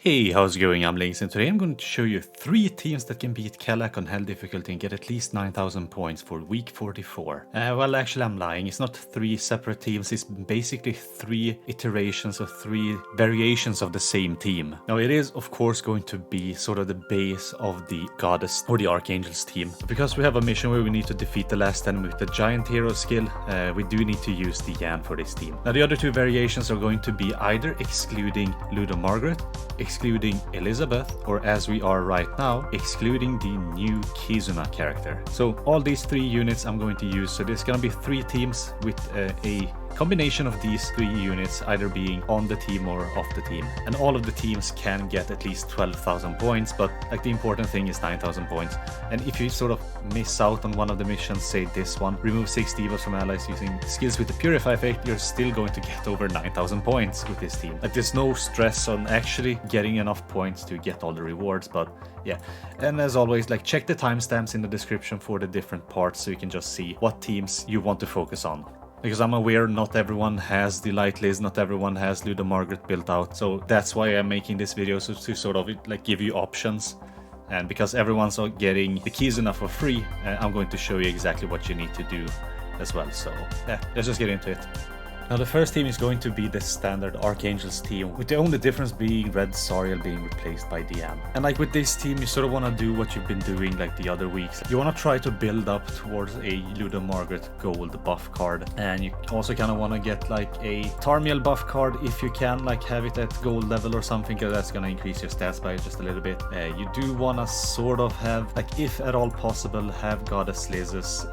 Hey, how's it going? I'm Links, and today I'm going to show you 3 teams that can beat Kelak on Hell difficulty and get at least 9,000 points for week 44. Well, actually I'm lying. It's not 3 separate teams, it's basically 3 iterations or 3 variations of the same team. Now it is of course going to be sort of the base of the Goddess or the Archangel's team. Because we have a mission where we need to defeat the last enemy with the Giant Hero skill, we do need to use Diane for this team. Now the other 2 variations are going to be either excluding LudoMarg, excluding Elizabeth, or as we are right now, excluding the new Kizuna character. So all these 3 units I'm going to use. So there's going to be 3 teams with a combination of these 3 units either being on the team or off the team. And all of the teams can get at least 12,000 points, but like the important thing is 9,000 points. And if you sort of miss out on one of the missions, say this one, remove 6 divas from allies using skills with the Purify effect, you're still going to get over 9,000 points with this team. Like there's no stress on actually getting enough points to get all the rewards, but yeah. And as always, like check the timestamps in the description for the different parts so you can just see what teams you want to focus on. Because I'm aware not everyone has the light list, not everyone has LudoMarg built out, so that's why I'm making this video, so to sort of like give you options. And because everyone's getting the Kizuna for free, I'm going to show you exactly what you need to do as well. So yeah, let's just get into it. Now the first team is going to be the standard Archangel's team, with the only difference being Red Sariel being replaced by Diane. And like with this team, you sort of want to do what you've been doing like the other weeks. You want to try to build up towards a LudoMarg gold buff card, and you also kind of want to get like a Tarmiel buff card if you can, like have it at gold level or something, because that's going to increase your stats by just a little bit. You do want to sort of have, like if at all possible, have Goddess Liz's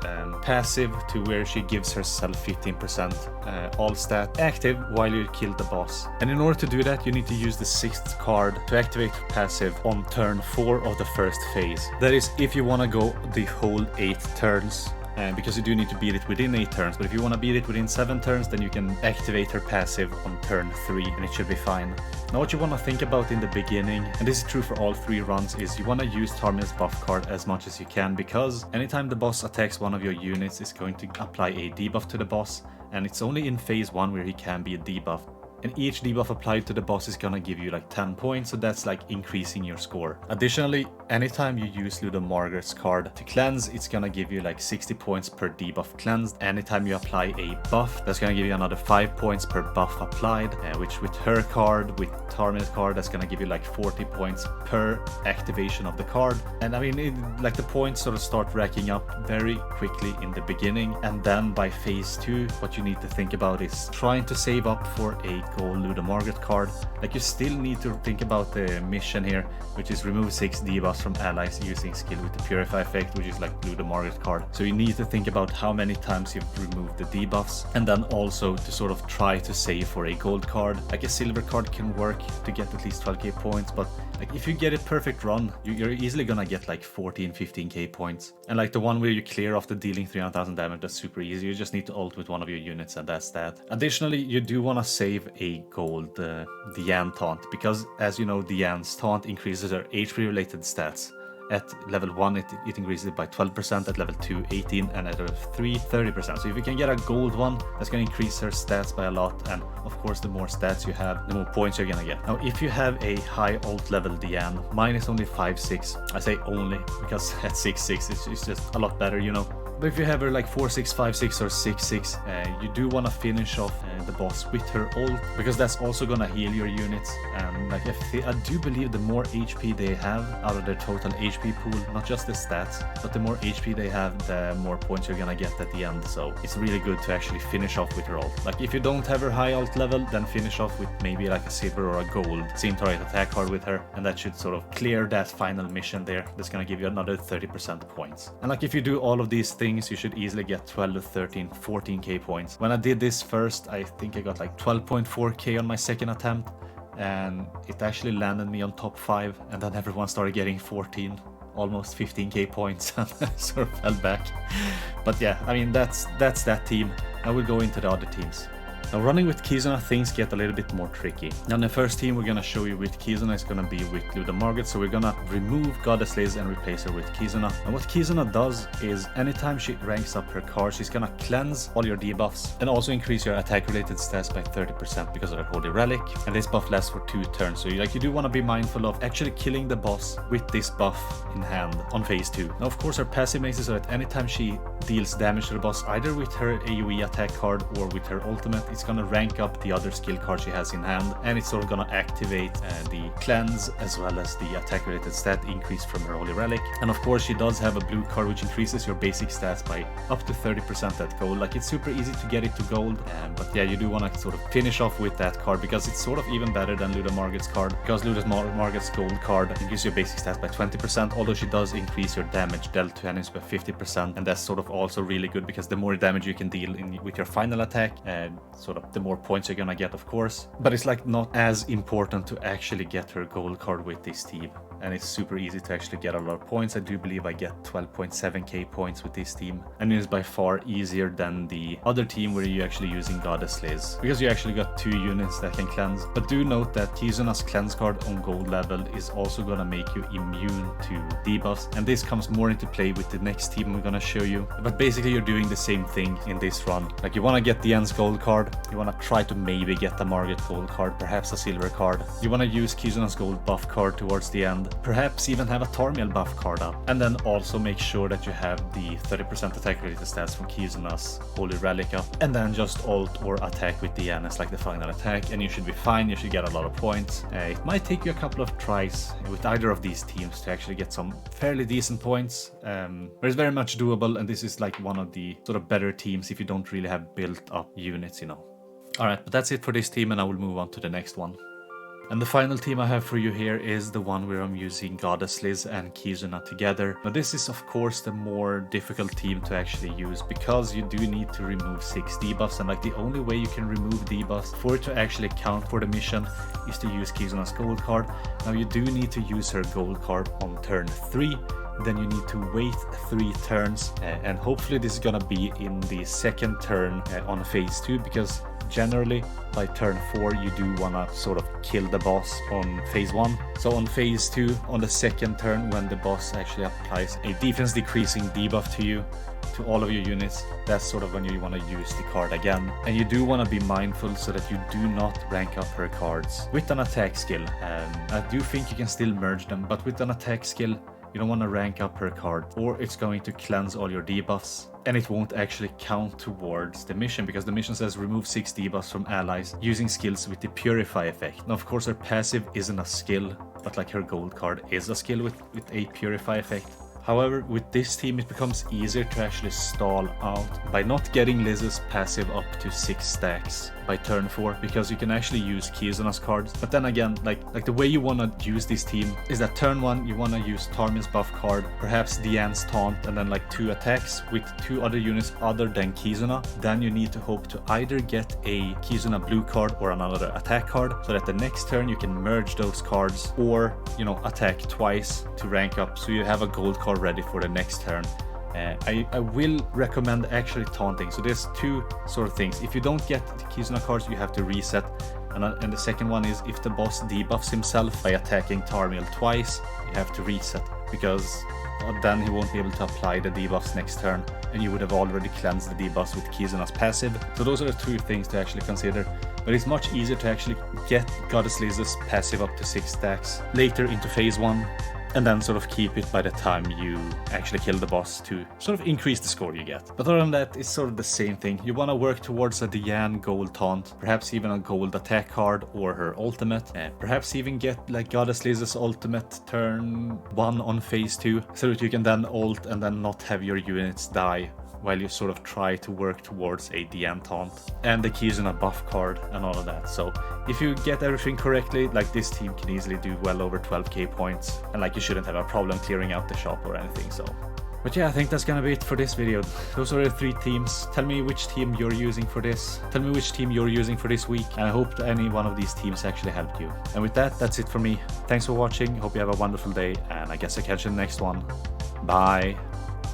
passive to where she gives herself 15% all stat active while you kill the boss. And in order to do that, you need to use the 6th card to activate passive on turn 4 of the first phase. That is if you want to go the whole 8 turns. Because you do need to beat it within 8 turns, but if you want to beat it within 7 turns, then you can activate her passive on turn 3 and it should be fine. Now what you want to think about in the beginning, and this is true for all 3 runs, is you want to use Tarmiel's buff card as much as you can, because anytime the boss attacks one of your units, it's going to apply a debuff to the boss, and it's only in phase 1 where he can be debuffed. And each debuff applied to the boss is gonna give you like 10 points, so that's like increasing your score. Additionally, anytime you use LudoMarg's card to cleanse, it's gonna give you like 60 points per debuff cleansed. Anytime you apply a buff, that's gonna give you another 5 points per buff applied, which with her card, with Tarmiel's card, that's gonna give you like 40 points per activation of the card. And I mean, like the points sort of start racking up very quickly in the beginning, and then by phase 2, what you need to think about is trying to save up for a gold LudoMarg card. Like you still need to think about the mission here, which is remove 6 debuffs from allies using skill with the Purify effect, which is like LudoMarg card. So you need to think about how many times you've removed the debuffs, and then also to sort of try to save for a gold card. Like a silver card can work to get at least 12k points, but like if you get a perfect run, you're easily gonna get like 14-15k points. And like the one where you clear after dealing 300,000 damage, that's super easy. You just need to ult with one of your units and that's that. Additionally, you do want to save a gold Diane taunt, because as you know, Diane's taunt increases her HP related stats. At level 1 it increases it by 12%, at level 2 18%, and at level 3 30%. So if you can get a gold one, that's going to increase her stats by a lot, and of course the more stats you have, the more points you're gonna get. Now if you have a high ult level Diane, mine is only 5-6. I say only because at 6-6 it's just a lot better, you know. But if you have her like 4-6, 5-6 or 6-6, you do want to finish off the boss with her ult, because that's also gonna heal your units. And like I do believe the more HP they have out of their total HP pool, not just the stats, but the more HP they have, the more points you're gonna get at the end. So it's really good to actually finish off with her ult. Like if you don't have her high ult level, then finish off with maybe like a silver or a gold same target attack card with her, and that should sort of clear that final mission there. That's gonna give you another 30% points. And like if you do all of these things, you should easily get 12 to 13, 14k points. When I did this first, I think I got like 12.4k on my second attempt, and it actually landed me on top 5, and then everyone started getting 14, almost 15k points, and I sort of fell back. But yeah, I mean that's that team. I will go into the other teams. Now running with Kizuna, things get a little bit more tricky. Now the first team we're gonna show you with Kizuna is gonna be with LudoMarg, so we're gonna remove Goddess Liz and replace her with Kizuna. And what Kizuna does is anytime she ranks up her card, she's gonna cleanse all your debuffs and also increase your attack related stats by 30% because of her Holy Relic. And this buff lasts for 2 turns, so you do want to be mindful of actually killing the boss with this buff in hand on phase 2. Now of course her passive makes it so that anytime she deals damage to the boss, either with her AoE attack card or with her ultimate, it's gonna rank up the other skill card she has in hand, and it's sort of gonna activate the cleanse as well as the attack related stat increase from her Holy Relic. And of course she does have a blue card which increases your basic stats by up to 30% at gold. Like, it's super easy to get it to gold, but yeah, you do want to sort of finish off with that card because it's sort of even better than LudoMarg's card, because LudoMarg's gold card increases your basic stats by 20%, although she does increase your damage dealt to enemies by 50%, and that's sort of also really good because the more damage you can deal with your final attack, sort of the more points you're gonna get, of course. But it's like not as important to actually get her gold card with this team, and it's super easy to actually get a lot of points. I do believe I get 12.7k points with this team, and it is by far easier than the other team where you're actually using Goddess Liz, because you actually got 2 units that can cleanse. But do note that Kizuna's cleanse card on gold level is also gonna make you immune to debuffs, and this comes more into play with the next team we're gonna show you. But basically you're doing the same thing in this run. Like, you wanna get Diane's gold card, you wanna try to maybe get the Margit gold card, perhaps a silver card. You wanna use Kizuna's gold buff card towards the end, perhaps even have a Tarmiel buff card up, and then also make sure that you have the 30% attack related stats from Kizuna's Holy Relic up, and then just ult or attack with Diane as like the final attack, and you should be fine. You should get a lot of points. It might take you a couple of tries with either of these teams to actually get some fairly decent points, but it's very much doable, and this is like one of the sort of better teams if you don't really have built up units, you know. Alright, but that's it for this team, and I will move on to the next one. And the final team I have for you here is the one where I'm using Goddess Liz and Kizuna together. Now this is of course the more difficult team to actually use, because you do need to remove 6 debuffs, and like the only way you can remove debuffs for it to actually count for the mission is to use Kizuna's gold card. Now you do need to use her gold card on turn 3. Then you need to wait 3 turns, and hopefully this is gonna be in the second turn on phase 2, because generally by turn 4 you do wanna sort of kill the boss on phase 1. So on phase 2, on the second turn, when the boss actually applies a defense decreasing debuff to you, to all of your units, that's sort of when you want to use the card again. And you do want to be mindful so that you do not rank up her cards with an attack skill. I do think you can still merge them, but with an attack skill you don't want to rank up her card, or it's going to cleanse all your debuffs, and it won't actually count towards the mission, because the mission says remove 6 debuffs from allies using skills with the Purify effect. Now of course her passive isn't a skill, but like her gold card is a skill with a Purify effect. However, with this team it becomes easier to actually stall out by not getting Liz's passive up to 6 stacks by turn 4, because you can actually use Kizuna's cards. But then again, like the way you want to use this team is that turn 1 you want to use Tarmiel's buff card, perhaps Diane's taunt, and then like 2 attacks with 2 other units other than Kizuna. Then you need to hope to either get a Kizuna blue card or another attack card, so that the next turn you can merge those cards, or you know, attack twice to rank up so you have a gold card ready for the next turn. I will recommend actually taunting. So there's 2 sort of things. If you don't get the Kizuna cards, you have to reset. And the second one is if the boss debuffs himself by attacking Tarmiel twice, you have to reset, because then he won't be able to apply the debuffs next turn, and you would have already cleansed the debuffs with Kizuna's passive. So those are the 2 things to actually consider. But it's much easier to actually get Goddess Liz's passive up to 6 stacks later into phase 1, and then sort of keep it by the time you actually kill the boss to sort of increase the score you get. But other than that, it's sort of the same thing. You want to work towards a Diane gold taunt, perhaps even a gold attack card or her ultimate, perhaps even get like Goddess Liz's ultimate turn 1 on phase 2, so that you can then ult and then not have your units die while you sort of try to work towards a Diane taunt and the Kizuna buff card and all of that. So if you get everything correctly, like this team can easily do well over 12k points, and like you shouldn't have a problem clearing out the shop or anything. So, but yeah, I think that's gonna be it for this video. Those are the 3 teams. Tell me which team you're using for this. Tell me which team you're using for this week, and I hope that any one of these teams actually helped you. And with that, that's it for me. Thanks for watching. Hope you have a wonderful day, and I guess I'll catch you in the next one. Bye.